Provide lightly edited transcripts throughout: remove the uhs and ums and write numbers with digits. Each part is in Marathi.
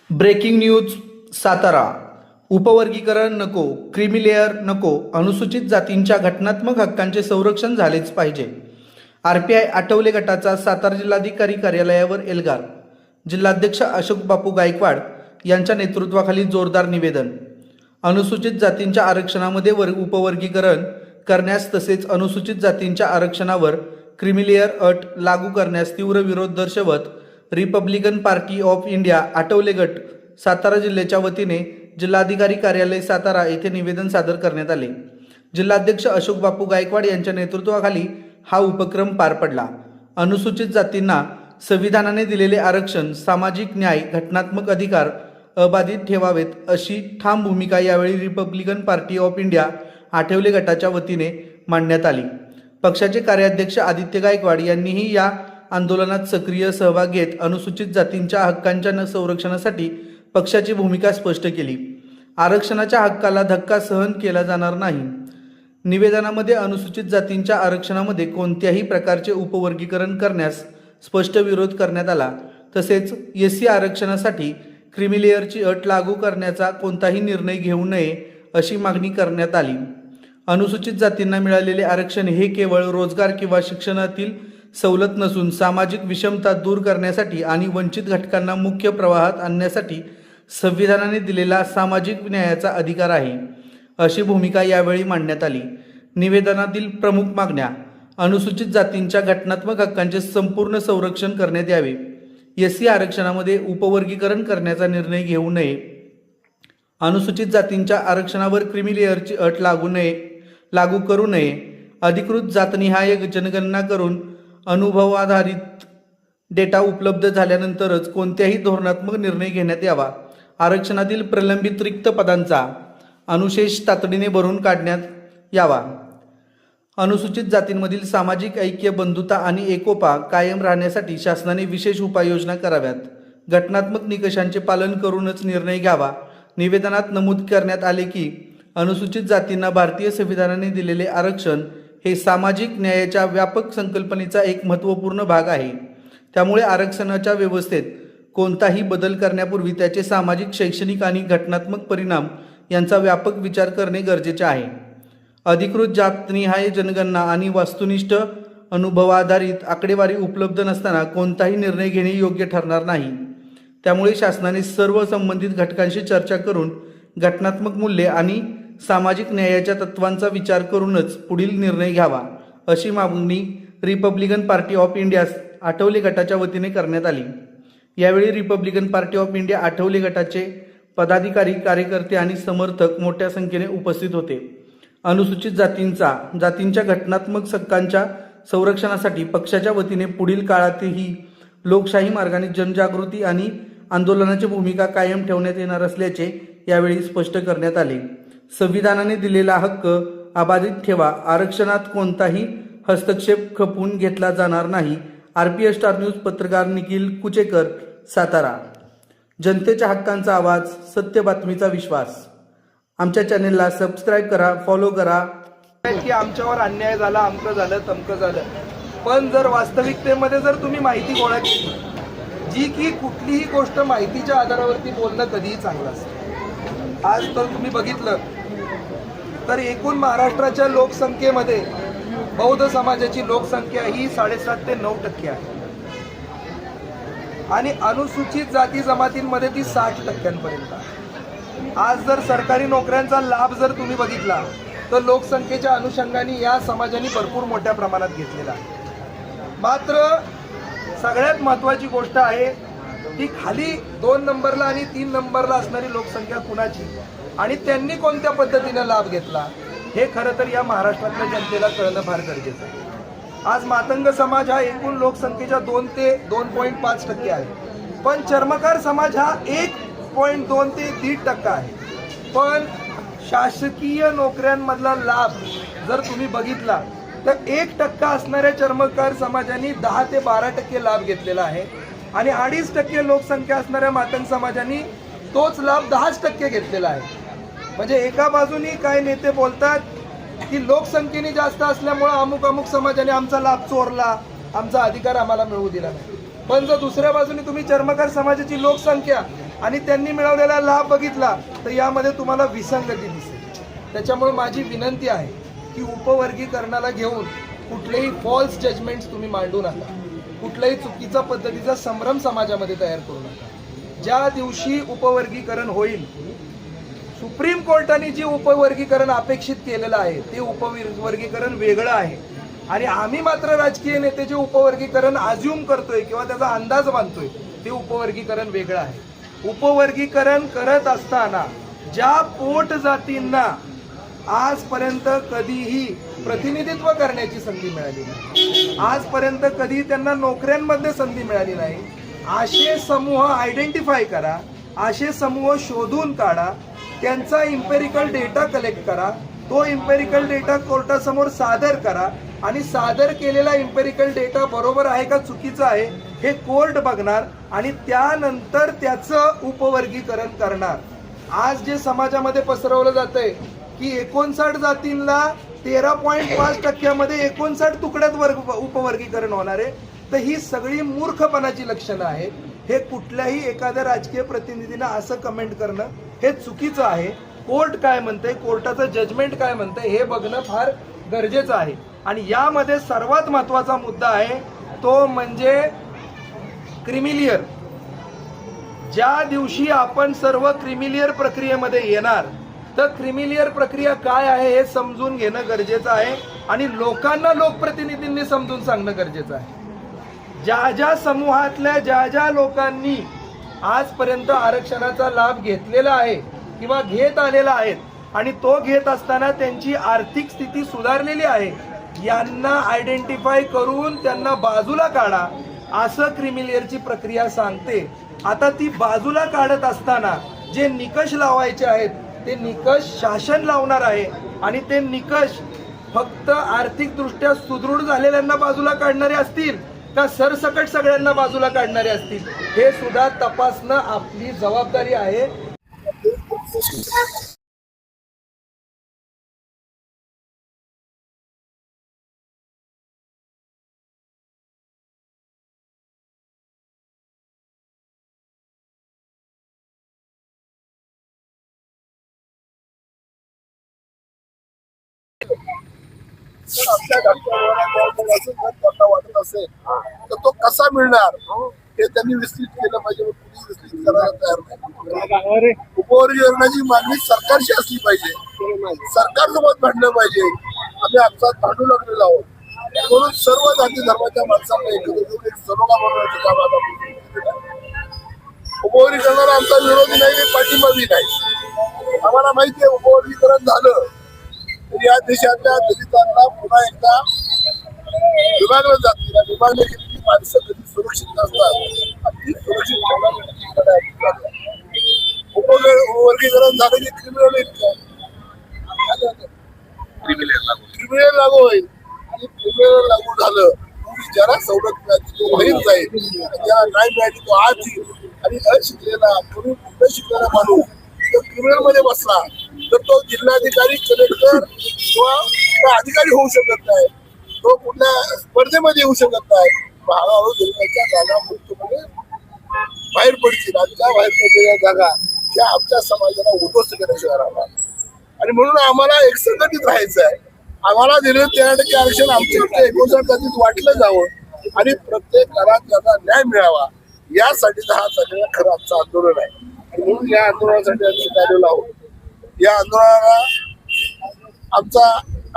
Breaking news Satara. उपवर्गीकरण नको, क्रीमी लेअर नको, अनुसूचित जातींच्या घटनात्मक हक्कांचे संरक्षण झालेच पाहिजे. आरपीआय आठवले गटाचा सातारा जिल्हाधिकारी कार्यालयावर एल्गार. जिल्हाध्यक्ष अशोक बापू गायकवाड यांच्या नेतृत्वाखाली जोरदार निवेदन. अनुसूचित जातींच्या आरक्षणामध्ये उपवर्गीकरण करण्यास तसेच अनुसूचित जातींच्या आरक्षणावर क्रीमी लेअर अट लागू करण्यास तीव्र विरोध दर्शवत Republican party of India Athawale गट सातारा जिल्ह्याच्या वतीने जिल्हाधिकारी कार्यालय सातारा येथे निवेदन सादर करण्यात आले. जिल्हाध्यक्ष अशोक बापू गायकवाड यांच्या नेतृत्वाखाली हा उपक्रम पार पडला. अनुसूचित जातींना संविधानाने दिलेले आरक्षण, सामाजिक न्याय, घटनात्मक अधिकार अबाधित ठेवावेत अशी ठाम भूमिका यावेळी Republican party of India Athawale गटाच्या वतीने मांडण्यात आली. पक्षाचे कार्याध्यक्ष आदित्य गायकवाड यांनीही या आंदोलनात सक्रिय सहभाग घेत अनुसूचित जातींच्या हक्कांच्या संरक्षणासाठी पक्षाची भूमिका स्पष्ट केली. आरक्षणाच्या हक्काला धक्का सहन केला जाणार नाही. निवेदनामध्ये अनुसूचित जातींच्या आरक्षणामध्ये कोणत्याही प्रकारचे उपवर्गीकरण करण्यास स्पष्ट विरोध करण्यात आला. तसेच एससी आरक्षणासाठी क्रीमी लेअरची अट लागू करण्याचा कोणताही निर्णय घेऊ नये अशी मागणी करण्यात आली. अनुसूचित जातींना मिळालेले आरक्षण हे केवळ रोजगार किंवा शिक्षणातील सवलत नसून सामाजिक विषमता दूर करण्यासाठी आणि वंचित घटकांना मुख्य प्रवाहात आणण्यासाठी संविधानाने दिलेला सामाजिक न्यायाचा अधिकार आहे, अशी भूमिका यावेळी मांडण्यात आली. निवेदनातील प्रमुख मागण्या: अनुसूचित जातींच्या घटनात्मक हक्कांचे संपूर्ण संरक्षण करण्यात यावे, एससी आरक्षणामध्ये उपवर्गीकरण करण्याचा निर्णय घेऊ नये, अनुसूचित जातींच्या आरक्षणावर क्रीमी लेअरची अट लागू करू नये, अधिकृत जातनिहाय जनगणना करून अनुभवाधारित डेटा उपलब्ध झाल्यानंतरच कोणत्याही धोरणात्मक निर्णय घेण्यात यावा, आरक्षणातील प्रलंबित रिक्त पदांचा अनुशेष तातडीने भरून काढण्यात यावा, अनुसूचित जातींमधील सामाजिक ऐक्य, बंधुता आणि एकोपा कायम राहण्यासाठी शासनाने विशेष उपाययोजना कराव्यात, घटनात्मक निकषांचे पालन करूनच निर्णय घ्यावा. निवेदनात नमूद करण्यात आले की अनुसूचित जातींना भारतीय संविधानाने दिलेले आरक्षण हे सामाजिक न्यायाच्या व्यापक संकल्पनेचा एक महत्त्वपूर्ण भाग आहे. त्यामुळे आरक्षणाच्या व्यवस्थेत कोणताही बदल करण्यापूर्वी त्याचे सामाजिक, शैक्षणिक आणि घटनात्मक परिणाम यांचा व्यापक विचार करणे गरजेचे आहे. अधिकृत जातनिहाय जनगणना आणि वस्तुनिष्ठ अनुभवाधारित आकडेवारी उपलब्ध नसताना कोणताही निर्णय घेणे योग्य ठरणार नाही. त्यामुळे शासनाने सर्व संबंधित घटकांशी चर्चा करून घटनात्मक मूल्ये आणि सामाजिक न्यायाच्या तत्वांचा विचार करूनच पुढील निर्णय घ्यावा, अशी मागणी Republican party of India Athawale गटाच्या वतीने करण्यात आली. यावेळी Republican party of India Athawale गटाचे पदाधिकारी, कार्यकर्ते आणि समर्थक मोठ्या संख्येने उपस्थित होते. अनुसूचित जातींच्या घटनात्मक हक्कांच्या संरक्षणासाठी पक्षाच्या वतीने पुढील काळातही लोकशाही मार्गाने जनजागृती आणि आंदोलनाची भूमिका कायम ठेवण्यात येणार असल्याचे यावेळी स्पष्ट करण्यात आले. संविधानाने दिलेला हक्क अबाधित ठेवा, आरक्षणात कोणताही हस्तक्षेप खपवून घेतला जाणार नाही. आरपीएस स्टार न्यूज पत्रकार निखिल कुचेकर, सातारा. जनतेच्या हक्कांचा आवाज, सत्य बातमीचा विश्वास. आमच्या चॅनेलला सबस्क्राईब करा, फॉलो करा. की आमच्यावर अन्याय झाला, अमकं झालं, तमकं झालं, पण जर वास्तविकतेमध्ये जर तुम्ही माहिती गोळा केली, जी की कुठलीही गोष्ट माहितीच्या आधारावरती बोलणं कधीही चांगलं असतं. आज तर तुम्ही बघितलं तर एकूण महाराष्ट्राच्या लोकसंख्येमध्ये बौद्ध समाजाची लोकसंख्या ही 7.5 ते 9% आहे आणि अनुसूचित जाती जमातींमध्ये ती 60% आहे. आज जर सरकारी नोकऱ्यांचा लाभ जर तुम्ही बघितला तर लोकसंख्येच्या अनुषंगाने या समाजाने भरपूर मोठ्या प्रमाणात घेतलेला आहे. मात्र सगळ्यात महत्त्वाची गोष्ट आहे की खाली 2 नंबरला आणि 3 नंबरला असणारी लोकसंख्या कुणाची आणि त्यांनी कोणत्या पद्धतीने लाभ घेतला हे खरं तर या महाराष्ट्रातल्या जनतेला कळणं फार गरजेचं आहे. आज मातंग समाज हा एकूण लोकसंख्येच्या 2 ते 2.5% आहे, पण चर्मकार समाज हा 1.2 ते 1.5% आहे. पण शासकीय नोकऱ्यांमधला लाभ जर तुम्ही बघितला तर 1% असणाऱ्या चर्मकार समाजाने 10 ते 12% लाभ घेतलेला आहे आणि 2.5% लोकसंख्या असणाऱ्या मातंग समाजाने तोच लाभ 10% घेतलेला आहे. म्हणजे एका बाजूनी काय नेते बोलतात की लोकसंख्येने जास्त असल्यामुळे अमुक समाजाने आमचा लाभ चोरला, आमचा अधिकार आम्हाला मिळवू दिला नाही, पण जर दुसऱ्या बाजूने तुम्ही चर्मकार समाजाची लोकसंख्या आणि त्यांनी मिळवलेला लाभ बघितला तर यामध्ये तुम्हाला विसंगती दिसेल. त्याच्यामुळे माझी विनंती आहे की उपवर्गीकरणाला घेऊन कुठलेही फॉल्स जजमेंट्स तुम्ही मांडू नका, कुठल्याही चुकीचा पद्धतीचा संभ्रम समाजामध्ये तयार करू नका. ज्या दिवशी उपवर्गीकरण होईल, सुप्रीम कोर्टाने जे उपवर्गीकरण अपेक्षित केलेलं आहे ते उपवर्गीकरण वेगळं आहे आणि आम्ही मात्र राजकीय नेते जे उपवर्गीकरण अज्युम करतोय किंवा त्याचा अंदाज बांधतोय ते उपवर्गीकरण वेगळं आहे. उपवर्गीकरण करत असताना ज्या पोट जातींना आजपर्यंत कधीही प्रतिनिधित्व करण्याची संधी मिळाली नाही, आजपर्यंत कधी त्यांना नोकऱ्यांमध्ये संधी मिळाली नाही, असे समूह आयडेंटिफाय करा, असे समूह शोधून काढा, त्यांचा इम्पेरिकल डेटा कलेक्ट करा, तो इम्पेरिकल डेटा कोर्टासमोर सादर करा आणि सादर केलेला इम्पेरिकल डेटा बरोबर आहे का चुकीचा आहे हे कोर्ट बघणार आणि त्यानंतर त्याचं उपवर्गीकरण करणार. आज जे समाजामध्ये पसरवलं जातंय की 59 जातींना 13.5% 59 तुकड्यात उपवर्गीकरण होणार आहे, तर ही सगळी मूर्खपणाची लक्षणं आहेत. हे कुठल्याही एखाद्या राजकीय प्रतिनिधीनं असं कमेंट करणं हे चुकीचं आहे. कोर्ट काय म्हणतंय, कोर्टाचं जजमेंट काय म्हणतंय हे बघणं फार गरजेचं आहे. आणि यामध्ये सर्वात महत्त्वाचा मुद्दा आहे तो म्हणजे क्रिमिलियर. ज्या दिवशी आपण सर्व क्रिमिलियर प्रक्रियेमध्ये येणार तर क्रिमिलियर प्रक्रिया काय आहे हे समजून घेणं गरजेचं आहे आणि लोकांना लोकप्रतिनिधींनी समजून सांगणं गरजेचं आहे. ज्या ज्या समूहातल्या ज्या ज्या लोकांनी आजपर्यंत आरक्षणाचा लाभ घेतलेला आहे किंवा घेत आलेला आहेत आणि तो घेत असताना त्यांची आर्थिक स्थिती सुधारलेली आहे, यांना आयडेंटिफाय करून त्यांना बाजूला काढा असं क्रिमिलियरची प्रक्रिया सांगते. आता ती बाजूला काढत असताना जे निकष लावायचे आहेत ते निकष शासन लावणार आहे आणि ते निकष फक्त आर्थिकदृष्ट्या सुदृढ झालेल्यांना बाजूला काढणारे असतील का सरसकट सगळ्यांना बाजूला काढणारे असतील हे सुद्धा तपासणं आपली जबाबदारी आहे. जर आपल्या घरच्या वाटत असेल तर तो कसा मिळणार हे त्यांनी विस्तृत केलं पाहिजे. कुणी विस्तृत करायला तयार नाही. उपवर्गीकरणाची मागणी सरकारची असली पाहिजे, सरकारसोबत भांडलं पाहिजे. आम्ही आपसात भांडू लागलेलो आहोत म्हणून सर्व जाती धर्माच्या माणसांना एकत्र करून एक सलोखा बनवण्याचं काम आता आपण केलेलं आहे. उपवर्गीकरणाला आमचा विरोधी नाही, पाठिंबाही नाही. आम्हाला माहिती आहे उपवर्गीकरण झालं तर या देशातल्या दलितांना पुन्हा एकदा विभागलं जातील. विभागले गेलेली माणसं कधी सुरक्षित नसतात, अगदी सुरक्षित उपवर्गीकरण झालं की क्रिमिनल लागू होईल आणि क्रिमिनल लागू झालं की ज्याला सवलत मिळाली तो बाहेर जाईल, ज्याला नाही मिळाली तो आज येईल. आणि अशिकलेला करून न शिकलेला माणूस जर क्रिमिनल मध्ये बसला तर तो जिल्हाधिकारी, कलेक्टर किंवा अधिकारी होऊ शकत नाही, तो कुठल्या स्पर्धेमध्ये येऊ शकत नाही. हळूहळू दलितांच्या जागा मुक्तपणे बाहेर पडतील आणि त्या बाहेर पडलेल्या जागा त्या आमच्या समाजाला उद्ध्वस्त करण्याशिवाय राहणार. आणि म्हणून आम्हाला एक संघटित राहायचं आहे. आम्हाला दिलेलं 13% आरक्षण आमच्या 59 जातीत वाटलं जावं आणि प्रत्येक घरात त्यांना न्याय मिळावा यासाठी हा चाललेला खरं आमचं आंदोलन आहे. आणि म्हणून या आंदोलनासाठी आम्ही आलेलो आहोत. या आंदोलनाला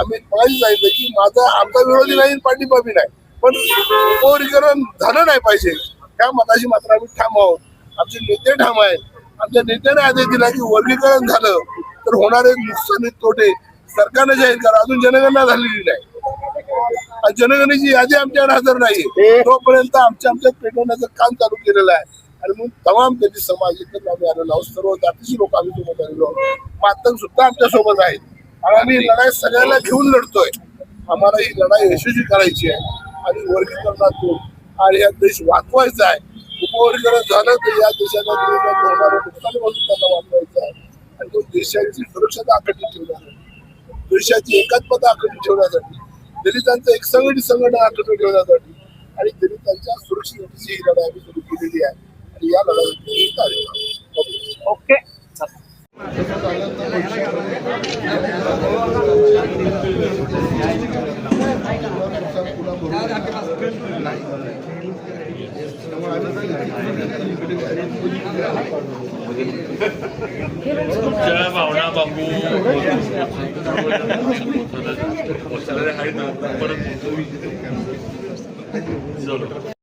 आम्ही माहिती सांगितलं की आमचा विरोधी नाही, पाठिंबा बी नाही, पण उपवर्गीकरण झालं नाही पाहिजे त्या मताशी मात्र आम्ही ठाम आहोत. आमचे नेते ठाम आहेत. आमच्या नेत्याने आदेश दिला की वर्गीकरण झालं तर होणारे नुकसान तोटे सरकारने जाहीर करा. अजून जनगणना झालेली नाही आणि जनगणनेची यादी आमच्याकडे हजर नाही. तोपर्यंत आमच्यात पेटवण्याचं काम चालू केलेलं आहे. आणि म्हणून तमाम त्यांची समाज एकत्र आम्ही आलेलो आहोत. सर्व जातीची लोक आम्ही सोबत आलेलो आहोत. मातंग सुद्धा आमच्या सोबत आहेत आणि आम्ही लढाई सगळ्यांना घेऊन लढतोय. आम्हाला ही लढाई यशस्वी करायची आहे आणि वर्गीकरणातून आणि हा देश वाचवायचा आहे. उपवर्गीकरण झालं तर या देशाला नुकसानीपासून त्यांना वाचवायचं आहे आणि तो देशाची सुरक्षता अखंडित ठेवण्यासाठी, देशाची एकात्मता अखंडित ठेवण्यासाठी, दलितांचं एक संघटन अखंडित ठेवण्यासाठी आणि दलितांच्या सुरक्षिततेची ही लढाई आम्ही सुरू केलेली आहे आणि या लढाईत तुमच्या भावना बापू परत